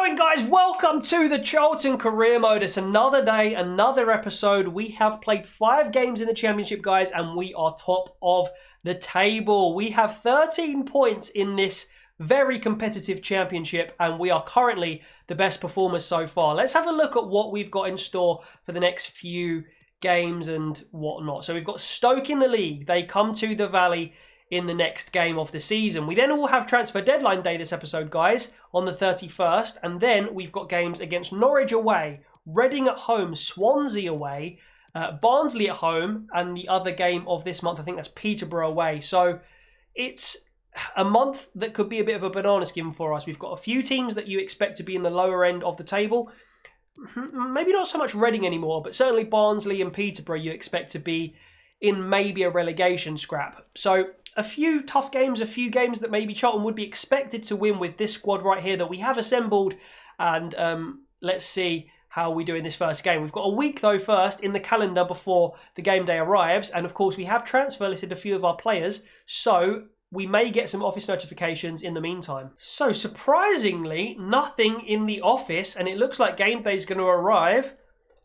going, guys? Welcome to the Charlton Career Mode. It's another day, another episode. We have played 5 games in the Championship, guys, and we are top of the table. We have 13 points in this very competitive Championship, and we are currently the best performers so far. Let's have a look at what we've got in store for the next few games and whatnot. So we've got Stoke in the league. They come to the Valley in the next game of the season. We then all have transfer deadline day this episode, guys, on the 31st. And then we've got games against Norwich away, Reading at home, Swansea away, Barnsley at home, and the other game of this month, I think that's Peterborough away. So it's a month that could be a bit of a banana skin for us. We've got a few teams that you expect to be in the lower end of the table. Maybe not so much Reading anymore, but certainly Barnsley and Peterborough you expect to be in maybe a relegation scrap. So a few tough games, a few games that maybe Charlton would be expected to win with this squad right here that we have assembled. And let's see how we do in this first game. We've got a week, though, first in the calendar before the game day arrives. And, of course, we have transfer listed a few of our players. So we may get some office notifications in the meantime. So, surprisingly, nothing in the office. And it looks like game day is going to arrive.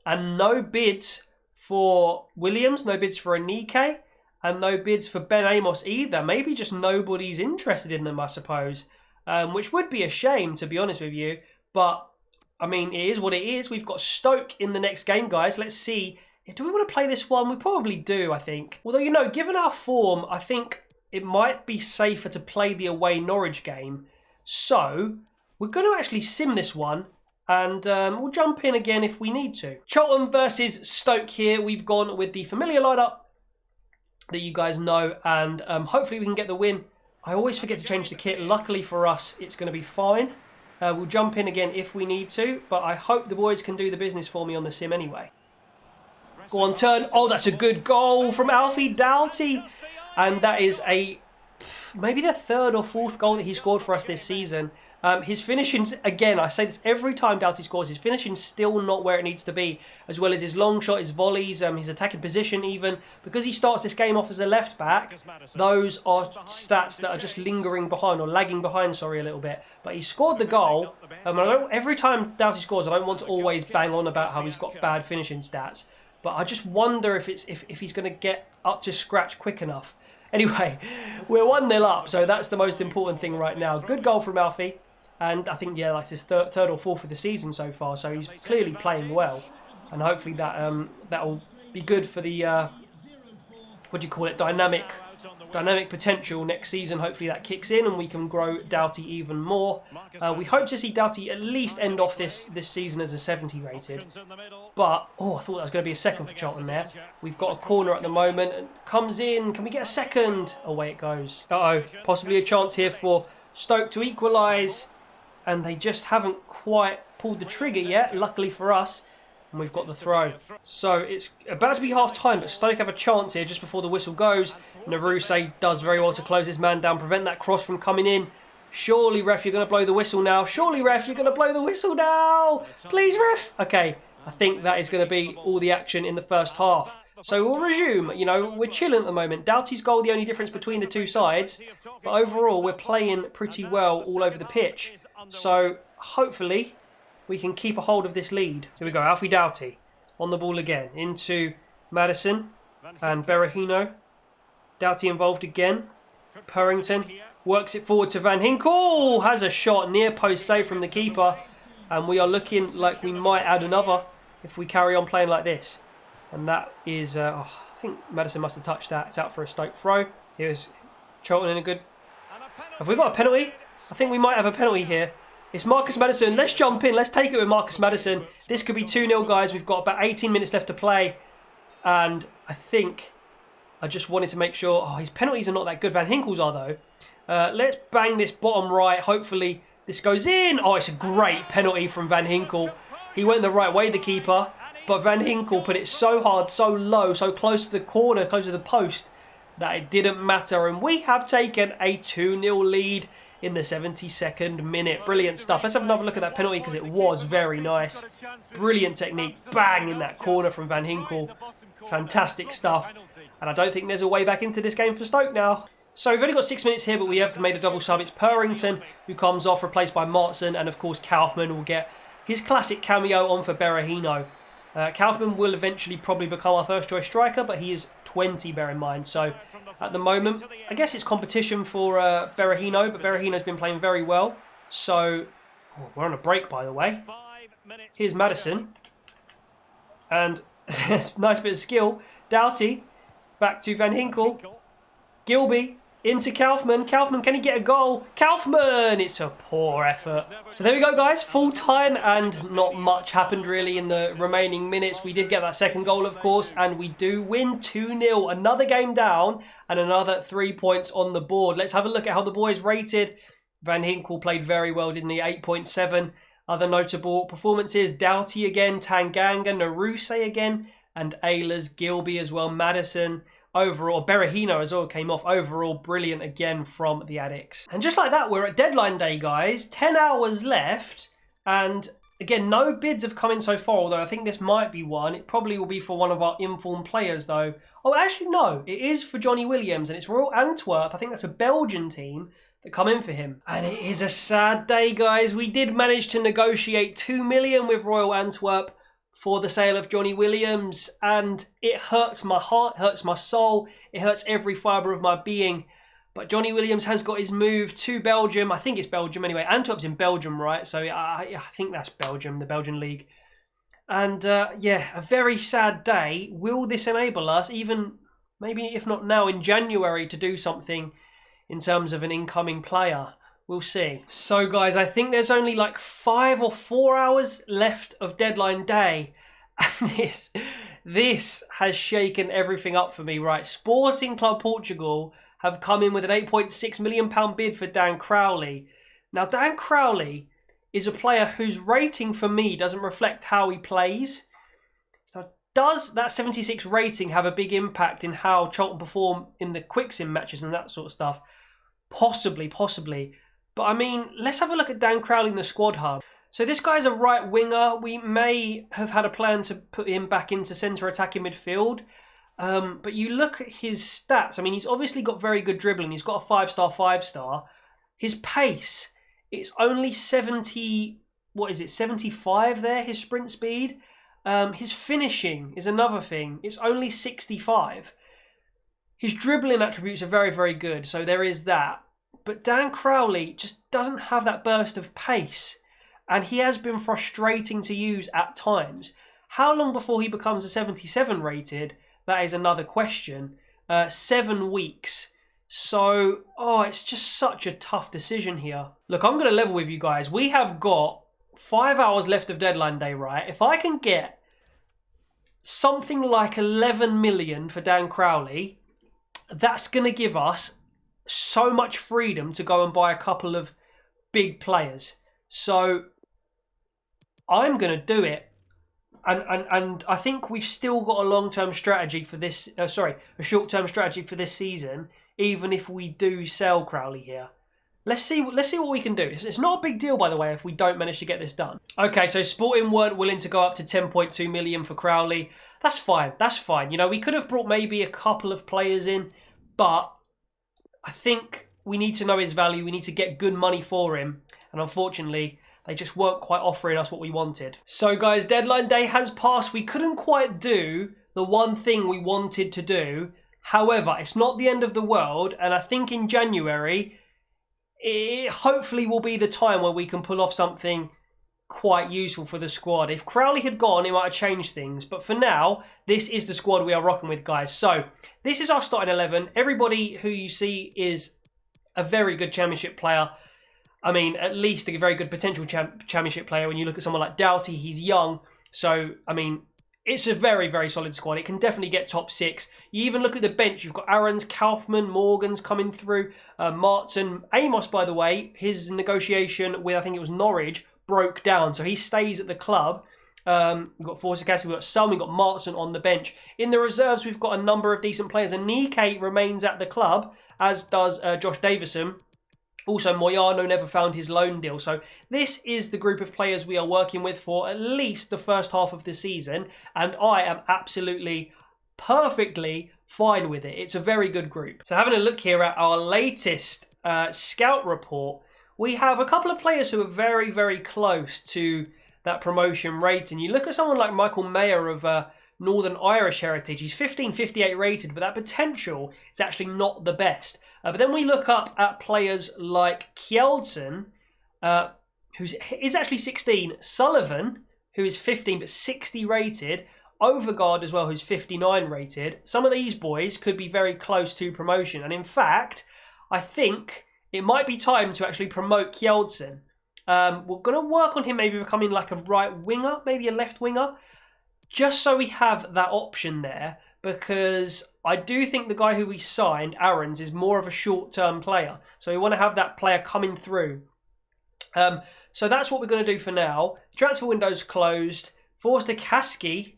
And no bids for Williams, no bids for Anike. And no bids for Ben Amos either. Maybe just nobody's interested in them, I suppose. Which would be a shame, to be honest with you. But, I mean, it is what it is. We've got Stoke in the next game, guys. Let's see. Do we want to play this one? We probably do, I think. Although, you know, given our form, I think it might be safer to play the away Norwich game. So, we're going to actually sim this one. And we'll jump in again if we need to. Charlton versus Stoke here. We've gone with the familiar lineup that you guys know, and hopefully we can get the win. I always forget to change the kit. Luckily for us, it's going to be fine. We'll jump in again if we need to, but I hope the boys can do the business for me on the sim anyway. Go on, turn. Oh, that's a good goal from Alfie Doughty. And that is maybe the 3rd or 4th goal that he scored for us this season. His finishing's, again, I say this every time Doughty scores, his finishing's still not where it needs to be, as well as his long shot, his volleys, his attacking position even. Because he starts this game off as a left-back, those are stats that are just lingering behind, or lagging behind, sorry, a little bit. But he scored the goal. Every time Doughty scores, I don't want to always bang on about how he's got bad finishing stats. But I just wonder if he's going to get up to scratch quick enough. Anyway, we're 1-0 up, so that's the most important thing right now. Good goal from Alfie. And I think, yeah, that's his third or 4th of the season so far. So he's clearly playing well. And hopefully that'll be good for the, what do you call it, dynamic potential next season. Hopefully that kicks in and we can grow Doughty even more. We hope to see Doughty at least end off this season as a 70 rated. But, oh, I thought that was going to be a second for Charlton there. We've got a corner at the moment. And comes in. Can we get a second? Away it goes. Uh-oh. Possibly a chance here for Stoke to equalise. And they just haven't quite pulled the trigger yet, luckily for us. And we've got the throw. So it's about to be half-time, but Stoke have a chance here just before the whistle goes. Naruse does very well to close his man down, prevent that cross from coming in. Surely, ref, you're going to blow the whistle now. Surely, ref, you're going to blow the whistle now. Please, ref. Okay, I think that is going to be all the action in the first half. So we'll resume. You know, we're chilling at the moment. Doughty's goal, the only difference between the two sides. But overall, we're playing pretty well all over the pitch. So hopefully we can keep a hold of this lead. Here we go, Alfie Doughty on the ball again. Into Madison and Berahino. Doughty involved again. Purrington works it forward to Van Hinkel. Has a shot, near post save from the keeper. And we are looking like we might add another if we carry on playing like this. And that is, I think Madison must have touched that. It's out for a Stoke throw. Here's Charlton in a good... Have we got a penalty? I think we might have a penalty here. It's Marcus Madison. Let's jump in. Let's take it with Marcus Madison. This could be 2-0, guys. We've got about 18 minutes left to play. And I think I just wanted to make sure... Oh, his penalties are not that good. Van Hinkel's are, though. Let's bang this bottom right. Hopefully this goes in. Oh, it's a great penalty from Van Hinkel. He went the right way, the keeper. But Van Hinkel put it so hard, so low, so close to the corner, close to the post, that it didn't matter. And we have taken a 2-0 lead in the 72nd minute. Brilliant stuff. Let's have another look at that penalty because it was very nice. Brilliant technique. Bang in that corner from Van Hinkel. Fantastic stuff. And I don't think there's a way back into this game for Stoke now. So we've only got 6 minutes here, but we have made a double sub. It's Purrington who comes off, replaced by Martin, and of course Kaufman will get his classic cameo on for Berahino. Kaufman will eventually probably become our first choice striker, but he is 20, bear in mind. So at the moment, I guess it's competition for Berahino, but Berahino's been playing very well. So we're on a break, by the way. Here's Maddison. And nice bit of skill. Doughty, back to Van Hinkel. Gilby, into Kaufman. Kaufman, can he get a goal? Kaufman! It's a poor effort. So there we go, guys. Full time, and not much happened really in the remaining minutes. We did get that second goal, of course, and we do win 2-0. Another game down, and another 3 points on the board. Let's have a look at how the boys rated. Van Hinkel played very well, didn't he? 8.7. Other notable performances, Doughty again, Tanganga, Naruse again, and Ehlers, Gilby as well, Maddison. Overall, Berahino as well came off. Overall, brilliant again from the Addicts. And just like that, we're at deadline day, guys. 10 hours left. And again, no bids have come in so far, although I think this might be one. It probably will be for one of our informed players, though. Oh, actually, no. It is for Jonny Williams, and it's Royal Antwerp. I think that's a Belgian team that come in for him. And it is a sad day, guys. We did manage to negotiate 2 million with Royal Antwerp for the sale of Jonny Williams, and it hurts my heart, hurts my soul, it hurts every fibre of my being. But Jonny Williams has got his move to Belgium. I think it's Belgium anyway. Antwerp's in Belgium, right? So I think that's Belgium, the Belgian league. And yeah, a very sad day. Will this enable us, even maybe if not now, in January, to do something in terms of an incoming player? We'll see. So guys, I think there's only like 5 or 4 hours left of deadline day. And this has shaken everything up for me, right? Sporting Club Portugal have come in with an £8.6 million bid for Dan Crowley. Now, Dan Crowley is a player whose rating for me doesn't reflect how he plays. Now, does that 76 rating have a big impact in how Charlton perform in the quick sim matches and that sort of stuff? Possibly. But I mean, let's have a look at Dan Crowley in the squad hub. So this guy's a right winger. We may have had a plan to put him back into centre attacking midfield. But you look at his stats. I mean, he's obviously got very good dribbling. He's got a 5-star. His pace, it's only 75 there, his sprint speed. His finishing is another thing. It's only 65. His dribbling attributes are very, very good. So there is that. But Dan Crowley just doesn't have that burst of pace. And he has been frustrating to use at times. How long before he becomes a 77 rated? That is another question. 7 weeks. So, it's just such a tough decision here. Look, I'm going to level with you guys. We have got 5 hours left of deadline day, right? If I can get something like 11 million for Dan Crowley, that's going to give us so much freedom to go and buy a couple of big players. So I'm going to do it. And I think we've still got a long-term strategy for this, a short-term strategy for this season, even if we do sell Crowley here. Let's see what we can do. It's not a big deal, by the way, if we don't manage to get this done. Okay, so Sporting weren't willing to go up to 10.2 million for Crowley. That's fine. You know, we could have brought maybe a couple of players in, but I think we need to know his value. We need to get good money for him. And unfortunately, they just weren't quite offering us what we wanted. So guys, deadline day has passed. We couldn't quite do the one thing we wanted to do. However, it's not the end of the world. And I think in January, it hopefully will be the time where we can pull off something quite useful for the squad. If Crowley had gone, it might have changed things. But for now, this is the squad we are rocking with, guys. So this is our starting 11. Everybody who you see is a very good championship player. I mean, at least a very good potential championship player. When you look at someone like Doughty, he's young. So, I mean, it's a very, very solid squad. It can definitely get top 6. You even look at the bench. You've got Aarons, Kaufman, Morgan's coming through. Martin, Amos, by the way, his negotiation with, I think it was Norwich, broke down. So he stays at the club. We've got Forsakassi, we've got Sun, we've got Martin on the bench. In the reserves, we've got a number of decent players. And Nike remains at the club, as does Josh Davison. Also, Moyano never found his loan deal. So this is the group of players we are working with for at least the first half of the season. And I am absolutely, perfectly fine with it. It's a very good group. So having a look here at our latest scout report, we have a couple of players who are very, very close to that promotion rating. You look at someone like Michael Mayer of Northern Irish heritage. He's 1558 rated, but that potential is actually not the best. But then we look up at players like Charlton, is actually 16. Sullivan, who is 15 but 60 rated. Overgaard as well, who's 59 rated. Some of these boys could be very close to promotion. And in fact, I think it might be time to actually promote Charlton. We're going to work on him maybe becoming like a right winger, maybe a left winger, just so we have that option there, because I do think the guy who we signed, Aarons, is more of a short-term player. So we want to have that player coming through. So that's what we're going to do for now. Transfer window's closed. Forster Kaski,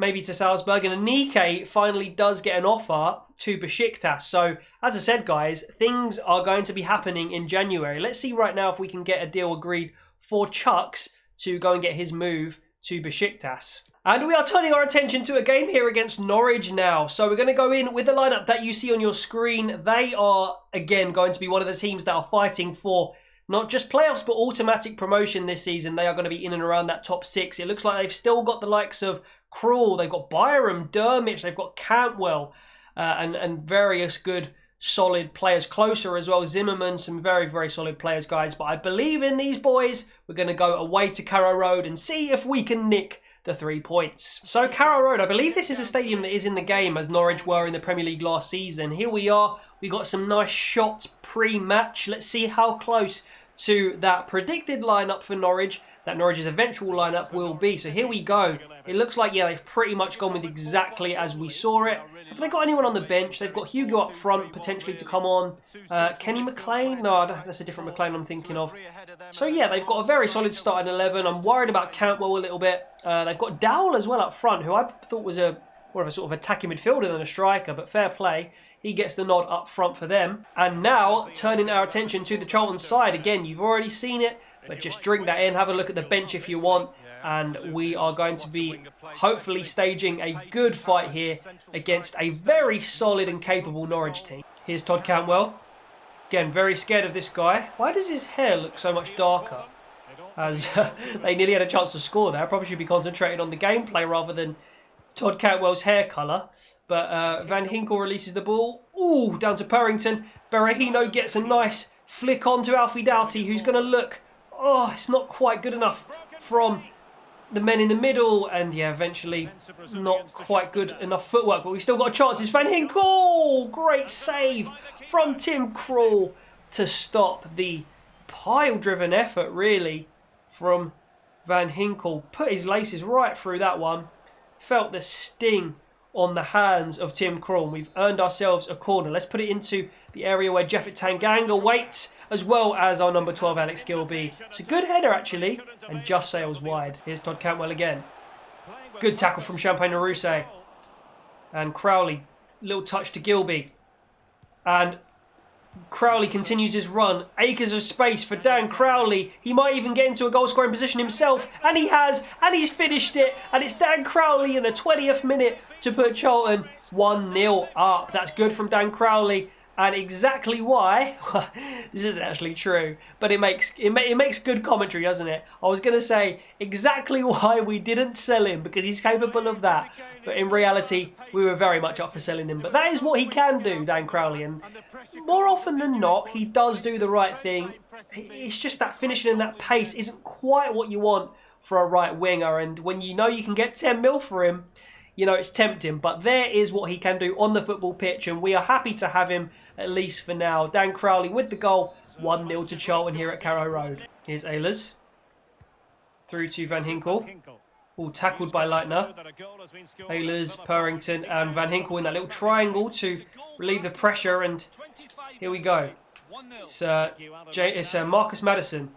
maybe to Salzburg, and Anike finally does get an offer to Besiktas. So, as I said, guys, things are going to be happening in January. Let's see right now if we can get a deal agreed for Chucks to go and get his move to Besiktas. And we are turning our attention to a game here against Norwich now. So we're going to go in with the lineup that you see on your screen. They are, again, going to be one of the teams that are fighting for not just playoffs, but automatic promotion this season. They are going to be in and around that top 6. It looks like they've still got the likes of Krul, they've got Byram, Dermich, they've got Cantwell, and various good solid players closer as well. Zimmerman, some very, very solid players, guys. But I believe in these boys. We're going to go away to Carrow Road and see if we can nick the 3 points. So Carrow Road, I believe this is a stadium that is in the game as Norwich were in the Premier League last season. Here we are. We got some nice shots pre-match. Let's see how close to that predicted lineup for Norwich, that Norwich's eventual lineup will be. So here we go. It looks like, yeah, they've pretty much gone with exactly as we saw it. Have they got anyone on the bench? They've got Hugo up front, potentially to come on. Kenny McLean? No, that's a different McLean I'm thinking of. So yeah, they've got a very solid starting 11. I'm worried about Cantwell a little bit. They've got Dowell as well up front, who I thought was more of a sort of attacking midfielder than a striker, but fair play. He gets the nod up front for them. And now, turning our attention to the Charlton side. Again, you've already seen it, but just drink that in. Have a look at the bench if you want. And we are going to be hopefully staging a good fight here against a very solid and capable Norwich team. Here's Todd Cantwell. Again, very scared of this guy. Why does his hair look so much darker? As they nearly had a chance to score there. I probably should be concentrating on the gameplay rather than Todd Cantwell's hair colour. But Van Hinkel releases the ball. Ooh, down to Purrington. Berahino gets a nice flick on to Alfie Doughty, who's going to look... Oh, it's not quite good enough from the men in the middle. And yeah, eventually not quite good enough footwork. But we've still got a chance. It's Van Hinkel! Great save from Tim Krul to stop the pile-driven effort, really, from Van Hinkel. Put his laces right through that one. Felt the sting on the hands of Tim Krul. We've earned ourselves a corner. Let's put it into the area where Jeffet Tanganga waits, as well as our number 12, Alex Gilby. It's a good header, actually, and just sails wide. Here's Todd Cantwell again. Good tackle from Champagne Naruse. And Crowley, little touch to Gilby. And Crowley continues his run. Acres of space for Dan Crowley. He might even get into a goal-scoring position himself. And he has. And he's finished it. And it's Dan Crowley in the 20th minute to put Charlton 1-0 up. That's good from Dan Crowley. And exactly why, this isn't actually true, but it makes good commentary, doesn't it? I was going to say exactly why we didn't sell him, because he's capable of that. But in reality, we were very much up for selling him. But that is what he can do, Dan Crowley. And more often than not, he does do the right thing. It's just that finishing and that pace isn't quite what you want for a right winger. And when you know you can get 10 mil for him, you know, it's tempting. But there is what he can do on the football pitch. And we are happy to have him, at least for now. Dan Crowley with the goal. 1-0 to Charlton here at Carrow Road. Here's Ehlers. Through to Van Hinkel. All tackled by Leitner. Ehlers, Purrington and Van Hinkel in that little triangle to relieve the pressure. And here we go. It's Marcus Maddison.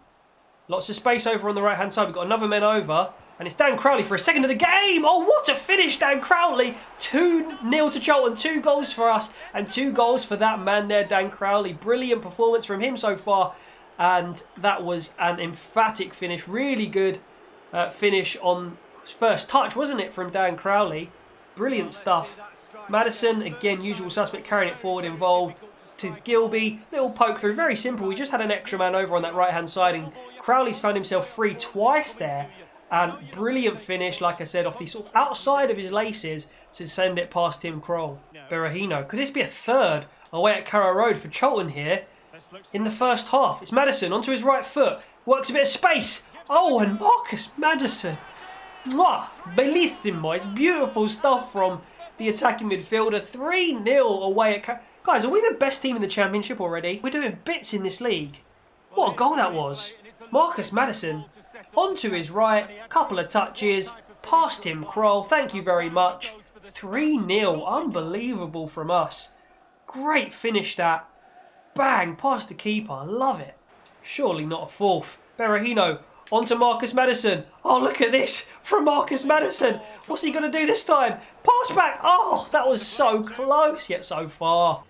Lots of space over on the right-hand side. We've got another man over. And it's Dan Crowley for a second of the game. Oh, what a finish, Dan Crowley. 2-0 to Charlton. 2 goals for us and 2 goals for that man there, Dan Crowley. Brilliant performance from him so far. And that was an emphatic finish. Really good finish on first touch, wasn't it, from Dan Crowley? Brilliant stuff Maddison, again, usual suspect, carrying it forward, involved to Gilby. Little poke through, very simple. We just had an extra man over on that right-hand side, and Crowley's found himself free twice there. And brilliant finish, like I said, off the sort of outside of his laces to send it past Tim Krul. Berahino. Could this be a third away at Carrow Road for Charlton here in the first half? It's Maddison onto his right foot. Works a bit of space. Oh, and Marcus Maddison. Mwah! Bellissimo. It's beautiful stuff from the attacking midfielder. 3-0 away at Carrow. Guys, are we the best team in the Championship already? We're doing bits in this league. What a goal that was. Marcus Maddison onto his right, couple of touches, past Tim Krul, thank you very much. 3-0, unbelievable from us. Great finish that. Bang, past the keeper, love it. Surely not a fourth. Berahino onto Marcus Maddison. Oh, look at this from Marcus Maddison. What's he going to do this time? Pass back. Oh, that was so close, yet so far.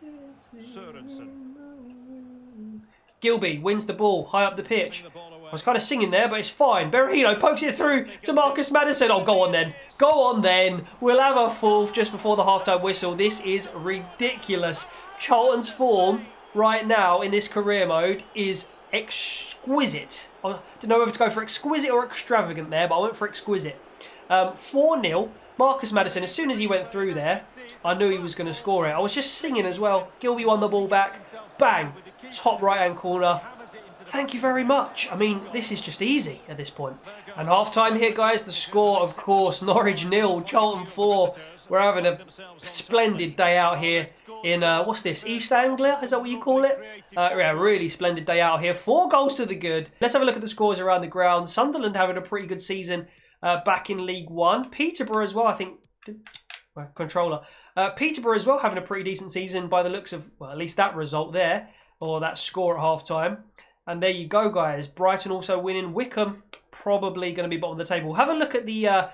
Gilby wins the ball high up the pitch. I was kind of singing there, but it's fine. Berahino pokes it through to Marcus Maddison. Oh, go on then. Go on then. We'll have a fourth just before the half-time whistle. This is ridiculous. Charlton's form right now in this career mode is exquisite. I don't know whether to go for exquisite or extravagant there, but I went for exquisite. 4-0. Marcus Maddison, as soon as he went through there, I knew he was going to score it. I was just singing as well. Gilby won the ball back. Bang. Top right-hand corner. Thank you very much. I mean, this is just easy at this point. And half-time here, guys. The score, of course, Norwich 0, Charlton 4. We're having a splendid day out here in, what's this, East Anglia? Is that what you call it? Yeah, really splendid day out here. 4 goals to the good. Let's have a look at the scores around the ground. Sunderland having a pretty good season back in League One. Peterborough as well, I think. My controller. Peterborough as well having a pretty decent season by the looks of, well, at least that result there. Or that score at half-time. And there you go, guys. Brighton also winning. Wickham probably going to be bottom of the table. Have a look at the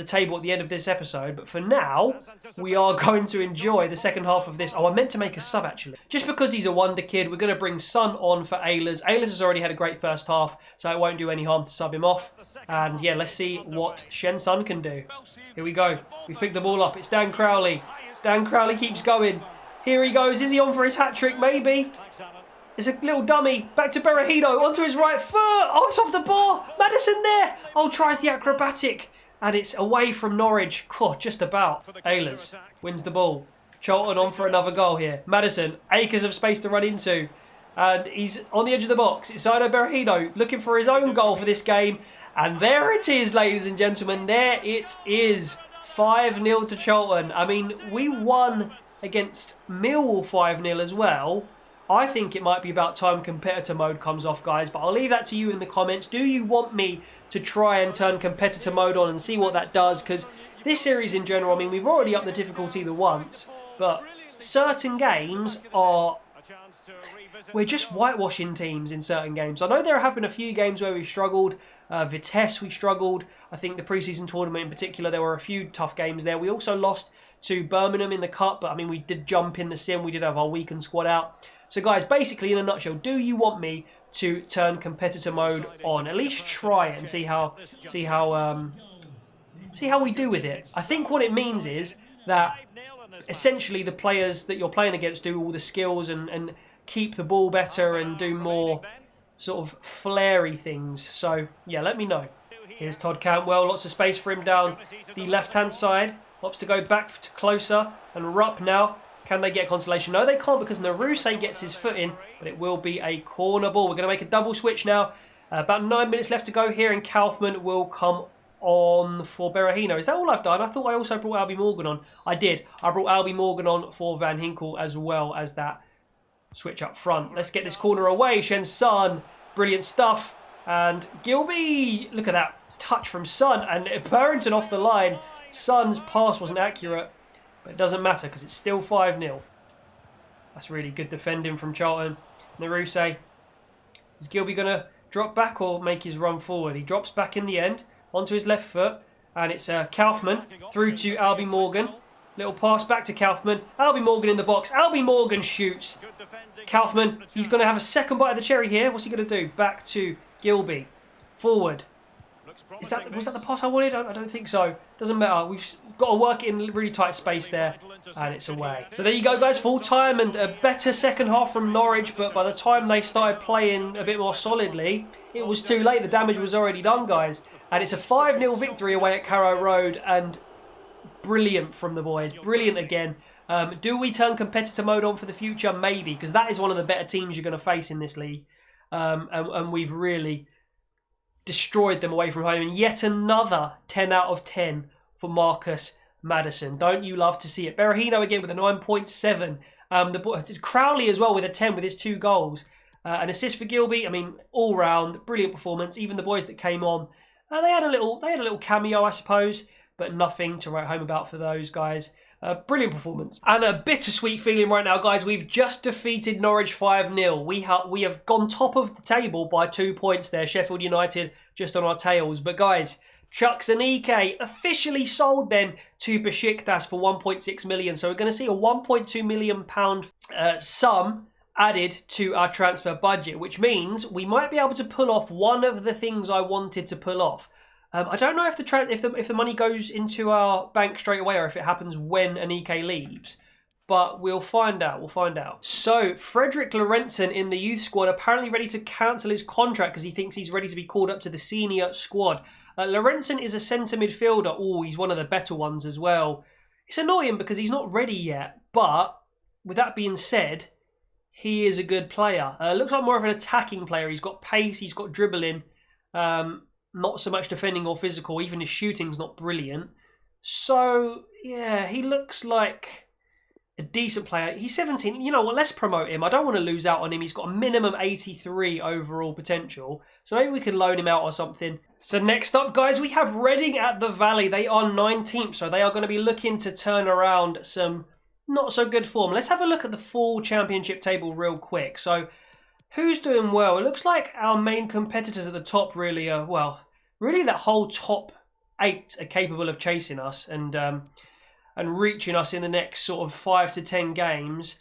table at the end of this episode. But for now, we are going to enjoy the second half of this. Oh, I meant to make a sub, actually. Just because he's a wonder kid, we're going to bring Son on for Ehlers. Ehlers has already had a great first half, so it won't do any harm to sub him off. And yeah, let's see what Shen Son can do. Here we go. We picked the ball up. It's Dan Crowley. Dan Crowley keeps going. Here he goes. Is he on for his hat-trick? Maybe. It's a little dummy. Back to Berahino. Onto his right foot. Oh, it's off the bar. Maddison there. Oh, tries the acrobatic. And it's away from Norwich. Oh, just about. Ehlers wins the ball. Charlton on for another goal here. Maddison. Acres of space to run into. And he's on the edge of the box. It's Sino Berahino looking for his own goal for this game. And there it is, ladies and gentlemen. There it is. 5-0 to Charlton. I mean, we won against Millwall 5-0 as well. I think it might be about time competitor mode comes off, guys, but I'll leave that to you in the comments. Do you want me to try and turn competitor mode on and see what that does? Because this series in general, I mean, we've already upped the difficulty the once, but certain games are... We're just whitewashing teams in certain games. I know there have been a few games where we've struggled. Vitesse, we struggled. I think the pre-season tournament in particular, there were a few tough games there. We also lost to Birmingham in the Cup, but I mean, we did jump in the sim. We did have our weakened squad out. So guys, basically in a nutshell, do you want me to turn competitor mode on? At least try it and see how we do with it. I think what it means is that essentially the players that you're playing against do all the skills and keep the ball better and do more sort of flary things. So yeah, let me know. Here's Todd Cantwell, lots of space for him down the left-hand side. Opts to go back to closer and Rupp now. Can they get consolation? No, they can't because Naruse gets his foot in, but it will be a corner ball. We're going to make a double switch now. About 9 minutes left to go here, and Kaufman will come on for Berahino. Is that all I've done? I thought I also brought Albie Morgan on. I did. I brought Albie Morgan on for Van Hinkel as well as that switch up front. Let's get this corner away. Shen Son, brilliant stuff. And Gilby, look at that touch from Son. And Barrington off the line. Son's pass wasn't accurate. But it doesn't matter because it's still 5-0. That's really good defending from Charlton. Naruse. Is Gilby going to drop back or make his run forward? He drops back in the end onto his left foot. And it's Kaufman through to Albie Morgan. Little pass back to Kaufman. Albie Morgan in the box. Albie Morgan shoots. Kaufman, he's going to have a second bite of the cherry here. What's he going to do? Back to Gilby. Forward. Was that the pass I wanted? I don't think so. Doesn't matter. We've got to work in really tight space there, and it's away. So there you go, guys. Full time and a better second half from Norwich, but by the time they started playing a bit more solidly, it was too late. The damage was already done, guys. And it's a 5-0 victory away at Carrow Road, and brilliant from the boys. Brilliant again. Do we turn competitor mode on for the future? Maybe, because that is one of the better teams you're going to face in this league. And we've really destroyed them away from home. And yet another 10 out of 10 for Marcus Maddison. Don't you love to see it? Berahino again with a 9.7. Crowley as well with a 10 with his 2 goals. An assist for Gilby. I mean, all round, brilliant performance. Even the boys that came on, they had a little cameo, I suppose, but nothing to write home about for those guys. Brilliant performance. And a bittersweet feeling right now, guys. We've just defeated Norwich 5-0. We have gone top of the table by 2 points there. Sheffield United just on our tails. But guys, Chuks Aneke officially sold then to Besiktas for 1.6 million. So we're going to see a 1.2 million pound sum added to our transfer budget, which means we might be able to pull off one of the things I wanted to pull off. I don't know if the money goes into our bank straight away or if it happens when Aneke leaves, but we'll find out. We'll find out. So Frederick Lorentzen in the youth squad apparently ready to cancel his contract because he thinks he's ready to be called up to the senior squad. Lorentzen is a centre midfielder. Oh, he's one of the better ones as well. It's annoying because he's not ready yet, but with that being said, he is a good player. Looks like more of an attacking player. He's got pace, he's got dribbling. Not so much defending or physical. Even his shooting's not brilliant. So, yeah, he looks like a decent player. He's 17. You know what? Let's promote him. I don't want to lose out on him. He's got a minimum 83 overall potential. So maybe we can loan him out or something. So next up, guys, we have Reading at the Valley. They are 19th. So they are going to be looking to turn around some not so good form. Let's have a look at the full championship table real quick. So who's doing well? It looks like our main competitors at the top really are, well, really that whole top 8 are capable of chasing us and reaching us in the next sort of 5 to 10 games.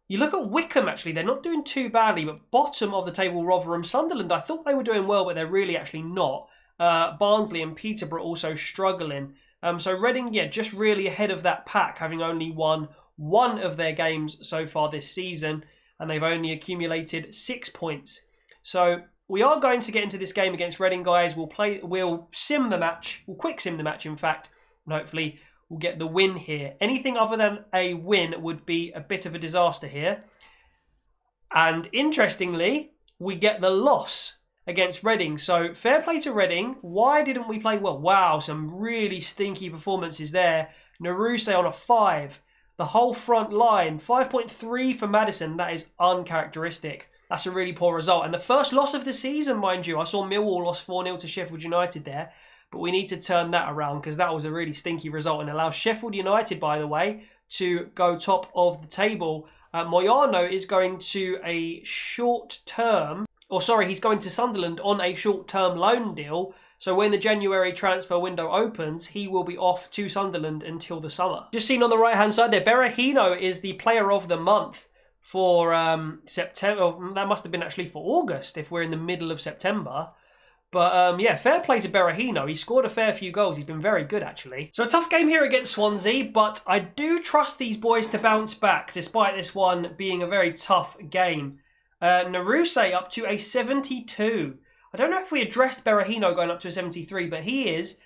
You look at Wickham, actually, they're not doing too badly, but bottom of the table, Rotherham, Sunderland, I thought they were doing well, but they're really actually not. Barnsley and Peterborough also struggling. So Reading, yeah, just really ahead of that pack, having only won one of their games so far this season, and they've only accumulated 6 points. So we are going to get into this game against Reading, guys. We'll sim the match. We'll quick sim the match, in fact, and hopefully we'll get the win here. Anything other than a win would be a bit of a disaster here. And interestingly, we get the loss against Reading. So fair play to Reading. Why didn't we play well? Wow, some really stinky performances there. Naruse on a 5. The whole front line, 5.3 for Maddison. That is uncharacteristic. That's a really poor result. And the first loss of the season, mind you. I saw Millwall lost 4-0 to Sheffield United there. But we need to turn that around because that was a really stinky result and allows Sheffield United, by the way, to go top of the table. Moyano is going to a short-term, he's going to Sunderland on a short-term loan deal. So when the January transfer window opens, he will be off to Sunderland until the summer. Just seen on the right-hand side there, Berahino is the player of the month for September. That must have been actually for August if we're in the middle of September. But yeah, fair play to Berahino. He scored a fair few goals. He's been very good, actually. So a tough game here against Swansea, but I do trust these boys to bounce back, despite this one being a very tough game. Naruse up to a 72. I don't know if we addressed Berahino going up to a 73, but he is.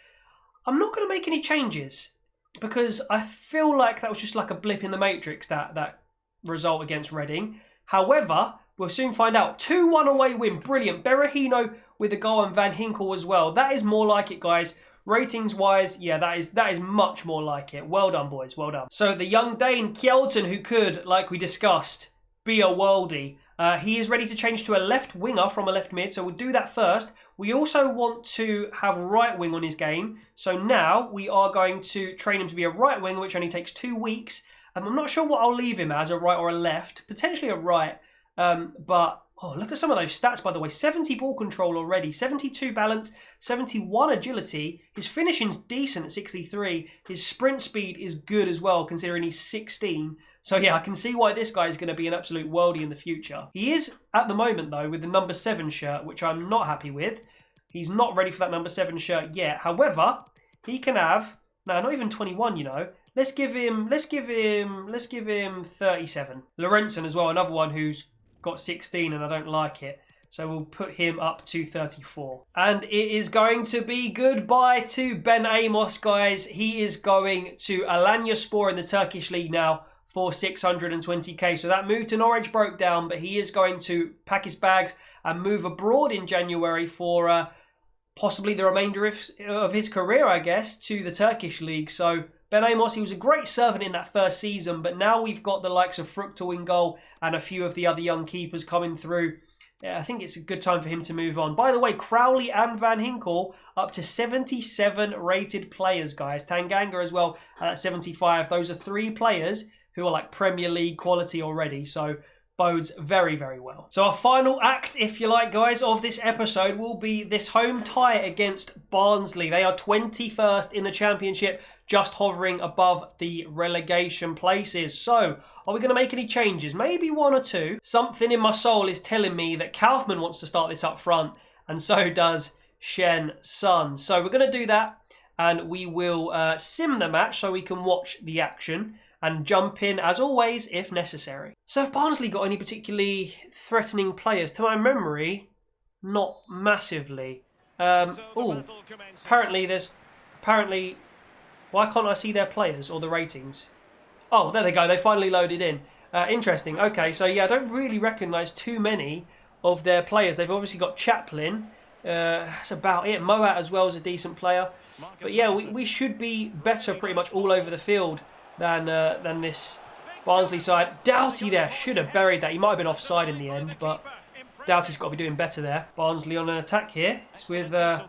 I'm not going to make any changes because I feel like that was just like a blip in the matrix, that result against Reading. However, we'll soon find out. 2-1 away win. Brilliant. Berahino with a goal and Van Hinkel as well. That is more like it, guys. Ratings-wise, yeah, that is much more like it. Well done, boys. Well done. So the young Dane, Charlton, who could, like we discussed, be a worldie. He is ready to change to a left winger from a left mid, so we'll do that first. We also want to have right wing on his game. So now we are going to train him to be a right winger, which only takes 2 weeks. I'm not sure what I'll leave him as, a right or a left. Potentially a right. But, oh, look at some of those stats, by the way. 70 ball control already. 72 balance, 71 agility. His finishing's decent at 63. His sprint speed is good as well, considering he's 16. So, yeah, I can see why this guy is going to be an absolute worldie in the future. He is, at the moment, though, with the number 7 shirt, which I'm not happy with. He's not ready for that number 7 shirt yet. However, he can have, no, not even 21, you know. Let's give him 37. Lorenzen as well, another one who's got 16 and I don't like it. So we'll put him up to 34. And it is going to be goodbye to Ben Amos, guys. He is going to Alanyaspor in the Turkish league now for 620k. So that move to Norwich broke down, but he is going to pack his bags and move abroad in January for possibly the remainder of his career, I guess, to the Turkish league. So Ben Amos, he was a great servant in that first season, but now we've got the likes of Fruchtel in goal and a few of the other young keepers coming through. Yeah, I think it's a good time for him to move on. By the way, Crowley and Van Hinkel up to 77 rated players, guys. Tanganga as well at 75. Those are 3 players who are like Premier League quality already. So bodes very, very well. So our final act, if you like, guys, of this episode will be this home tie against Barnsley. They are 21st in the Championship, just hovering above the relegation places. So, are we going to make any changes? Maybe 1 or 2. Something in my soul is telling me that Kaufman wants to start this up front, and so does Shen Sun. So, we're going to do that, and we will sim the match so we can watch the action and jump in, as always, if necessary. So, have Barnsley got any particularly threatening players? To my memory, not massively. Apparently, why can't I see their players or the ratings? Oh, there they go. They finally loaded in. Interesting. Okay, so yeah, I don't really recognise too many of their players. They've obviously got Chaplin. That's about it. Moat as well is a decent player. But yeah, we should be better pretty much all over the field than this Barnsley side. Doughty there. Should have buried that. He might have been offside in the end, but Doughty's got to be doing better there. Barnsley on an attack here. It's with their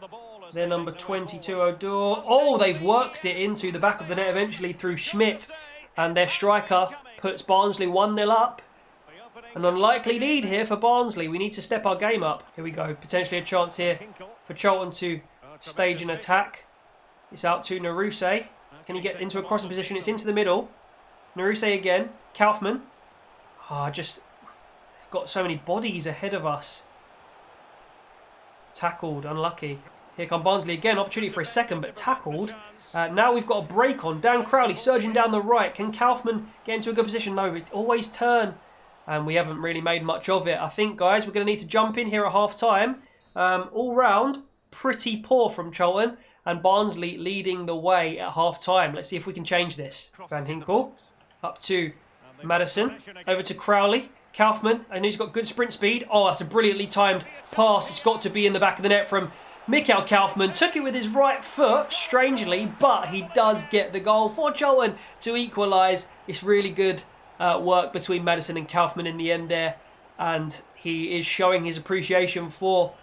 number 22, Odor. Oh, they've worked it into the back of the net eventually through Schmidt. And their striker puts Barnsley 1-0 up. An unlikely lead here for Barnsley. We need to step our game up. Here we go. Potentially a chance here for Charlton to stage an attack. It's out to Naruse. Can he get into a crossing position? It's into the middle. Naruse again. Kaufman. Just got so many bodies ahead of us. Tackled. Unlucky. Here come Barnsley again. Opportunity for a second, but tackled. Now we've got a break on. Dan Crowley surging down the right. Can Kaufman get into a good position? No, we always turn. And we haven't really made much of it. I think, guys, we're going to need to jump in here at half-time. All round, pretty poor from Charlton. And Barnsley leading the way at half-time. Let's see if we can change this. Van Hinkel up to Madison. Over to Crowley. Kaufman. I know he's got good sprint speed. Oh, that's a brilliantly timed pass. It's got to be in the back of the net from Mikkel Kaufman. Took it with his right foot, strangely, but he does get the goal for Charlton to equalise. It's really good work between Madison and Kaufman in the end there. And he is showing his appreciation for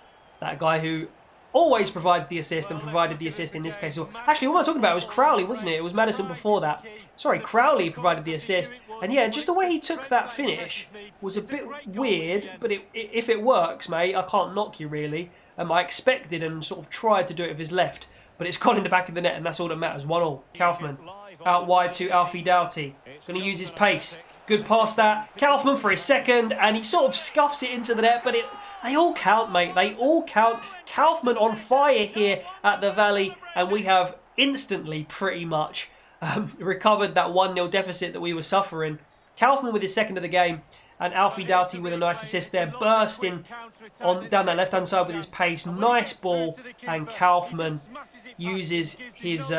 that guy who always provides the assist and provided the assist in this case. So, actually, what am I talking about? It was Crowley, wasn't it? It was Madison before that. Sorry, Crowley provided the assist. And yeah, just the way he took that finish was a bit weird, but if it works, mate, I can't knock you really. I expected and sort of tried to do it with his left, but it's gone in the back of the net, and that's all that matters. 1-1. Kaufman out wide to Alfie Doughty. Going to use his pace. Good pass that. Kaufman for his second, and he sort of scuffs it into the net, but they all count, mate. They all count. Kaufman on fire here at the Valley, and we have instantly pretty much recovered that 1-0 deficit that we were suffering. Kaufman with his second of the game, and Alfie Doughty with a nice assist there, bursting down that left-hand side with his pace. Nice ball, and Kaufman uses his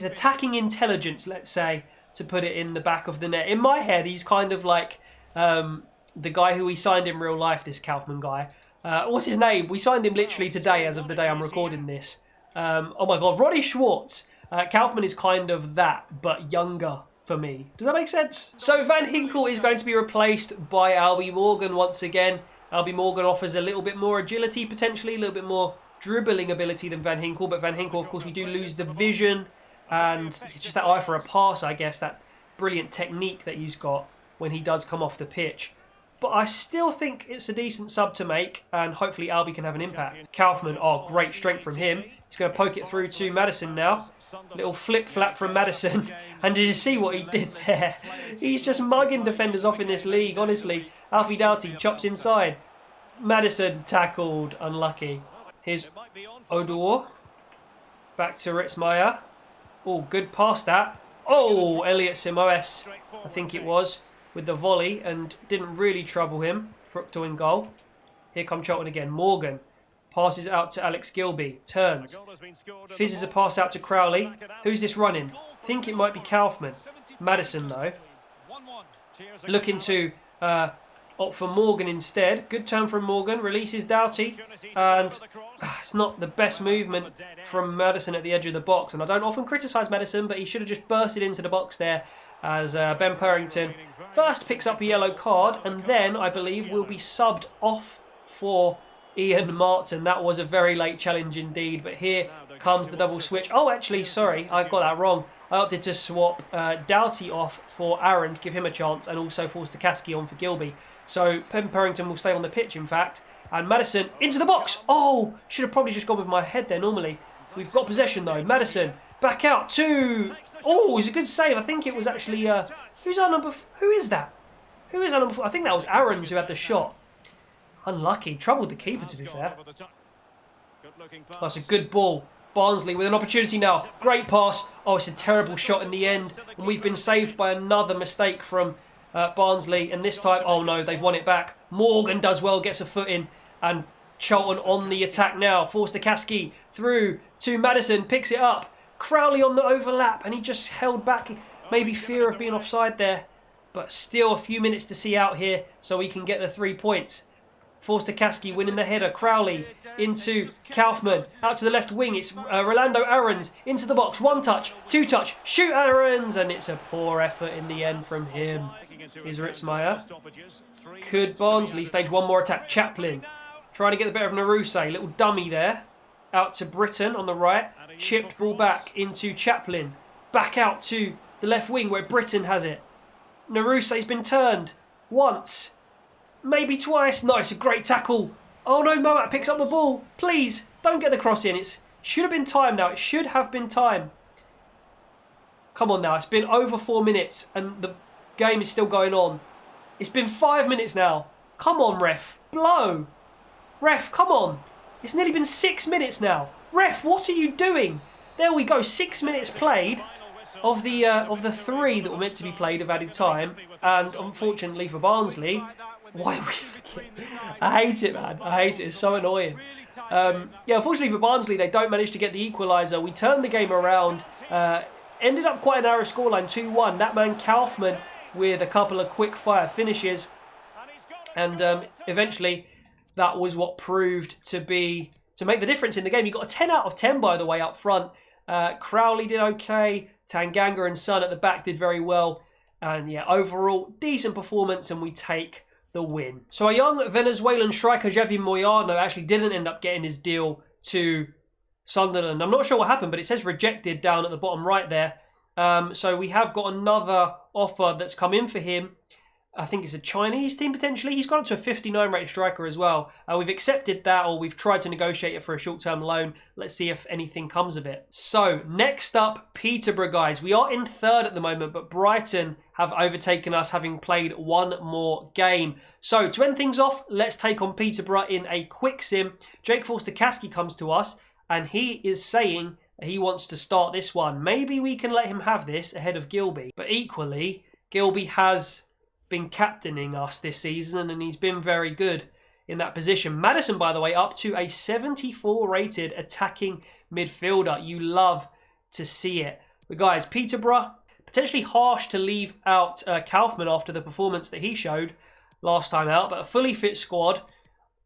attacking intelligence, let's say, to put it in the back of the net. In my head, he's kind of like the guy who we signed in real life, this Kaufman guy. What's his name? We signed him literally today, as of the day I'm recording this. Oh my God, Ronnie Schwartz. Kaufman is kind of that, but younger for me. Does that make sense? So Van Hinkel is going to be replaced by Albie Morgan once again. Albie Morgan offers a little bit more agility, potentially, a little bit more dribbling ability than Van Hinkel. But Van Hinkel, of course, we do lose the vision and just that eye for a pass, I guess, that brilliant technique that he's got when he does come off the pitch. But I still think it's a decent sub to make, and hopefully Albie can have an impact. Kaufman, oh, great strength from him. He's going to poke it through to Madison now. Little flip-flap from Madison. And did you see what he did there? He's just mugging defenders off in this league, honestly. Alfie Doughty chops inside. Madison tackled. Unlucky. Here's Odor. Back to Ritzmaier. Oh, good pass that. Oh, Elliot Simoes, I think it was, with the volley, and didn't really trouble him. Fructo in goal. Here come Charlton again. Morgan passes out to Alex Gilby. Turns. Fizzes a pass out to Crowley. Who's this running? Think it might be Kaufman. Maddison, though. Looking to opt for Morgan instead. Good turn from Morgan. Releases Doughty. And it's not the best movement from Maddison at the edge of the box. And I don't often criticise Maddison, but he should have just bursted into the box there as Ben Purrington first picks up a yellow card. And then, I believe, will be subbed off for Ian Martin. That was a very late challenge indeed. But here comes the double switch. Oh, actually, sorry, I got that wrong. I opted to swap Doughty off for Aarons, give him a chance, and also force Stakaski on for Gilby. So Ben Purrington will stay on the pitch, in fact. And Maddison into the box. Oh, should have probably just gone with my head there normally. We've got possession though. Maddison back out to... Oh, it's a good save. I think it was actually... who's our number... Who is that? Who is our number... I think that was Aarons who had the shot. Unlucky. Troubled the keeper, to be fair. That's a good ball. Barnsley with an opportunity now. Great pass. Oh, it's a terrible shot in the end. And we've been saved by another mistake from Barnsley. And this time, oh no, they've won it back. Morgan does well, gets a foot in. And Charlton on the attack now. Forced Stakaski through to Maddison. Picks it up. Crowley on the overlap. And he just held back. Maybe fear of being offside there. But still a few minutes to see out here so we can get the 3 points. Forced Stakaski winning the header. Crowley into Kaufman. Out to the left wing. It's Rolando Aarons into the box. 1 touch, 2 touch. Shoot Aarons. And it's a poor effort in the end from him. Here's Ritzmaier. Could Barnsley stage one more attack? Chaplin trying to get the better of Naruse. Little dummy there. Out to Britton on the right. Chipped ball back into Chaplin. Back out to the left wing where Britton has it. Naruse's been turned. Once. Maybe twice. No, it's a great tackle. Oh no, Moat picks up the ball. Please, don't get the cross in. It should have been time now. It should have been time. Come on now. It's been over 4 minutes and the game is still going on. It's been 5 minutes now. Come on, ref. Blow. Ref, come on. It's nearly been 6 minutes now. Ref, what are you doing? There we go. 6 minutes played of the 3 that were meant to be played of added time. And unfortunately for Barnsley... Why are we... I hate it, man. I hate it. It's so annoying. Yeah, unfortunately for Barnsley, they don't manage to get the equaliser. We turned the game around. Ended up quite a narrow scoreline, 2-1. That man Kaufman with a couple of quick-fire finishes. And eventually, that was what proved to make the difference in the game. You got a 10 out of 10, by the way, up front. Crowley did okay. Tanganga and Son at the back did very well. And yeah, overall, decent performance, and we take the win. So our young Venezuelan striker Javier Moyano actually didn't end up getting his deal to Sunderland. I'm not sure what happened, but it says rejected down at the bottom right there. So we have got another offer that's come in for him. I think it's a Chinese team potentially. He's gone up to a 59 rated striker as well. We've accepted that, or we've tried to negotiate it for a short-term loan. Let's see if anything comes of it. So next up, Peterborough, guys. We are in 3rd at the moment, but Brighton have overtaken us, having played 1 more game. So to end things off, let's take on Peterborough in a quick sim. Jake Forster-Caskey comes to us, and he is saying he wants to start this one. Maybe we can let him have this ahead of Gilby. But equally, Gilby has been captaining us this season, and he's been very good in that position. Maddison, by the way, up to a 74 rated attacking midfielder. You love to see it. But guys, Peterborough, potentially harsh to leave out Kaufman after the performance that he showed last time out, but a fully fit squad.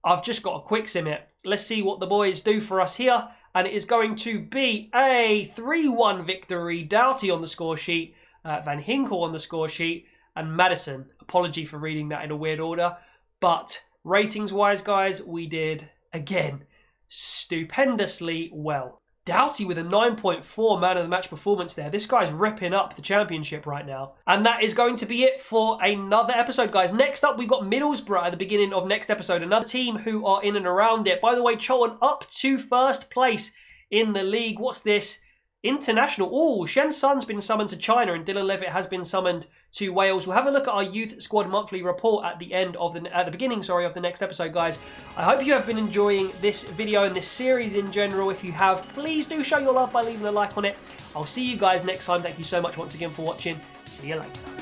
I've just got a quick sim it. Let's see what the boys do for us here, and it is going to be a 3-1 victory. Doughty on the score sheet, Van Hinkel on the score sheet, and Maddison. Apology for reading that in a weird order. But ratings-wise, guys, we did, again, stupendously well. Doughty with a 9.4 man of the match performance there. This guy's ripping up the championship right now. And that is going to be it for another episode, guys. Next up, we've got Middlesbrough at the beginning of next episode. Another team who are in and around it. By the way, Charlton up to 1st place in the league. What's this? International. Oh, Shen Sun's been summoned to China and Dylan Levitt has been summoned to Wales. We'll have a look at our youth squad monthly report at the beginning of the next episode, guys. I hope you have been enjoying this video and this series in general. If you have, please do show your love by leaving a like on it. I'll see you guys next time. Thank you so much once again for watching. See you later.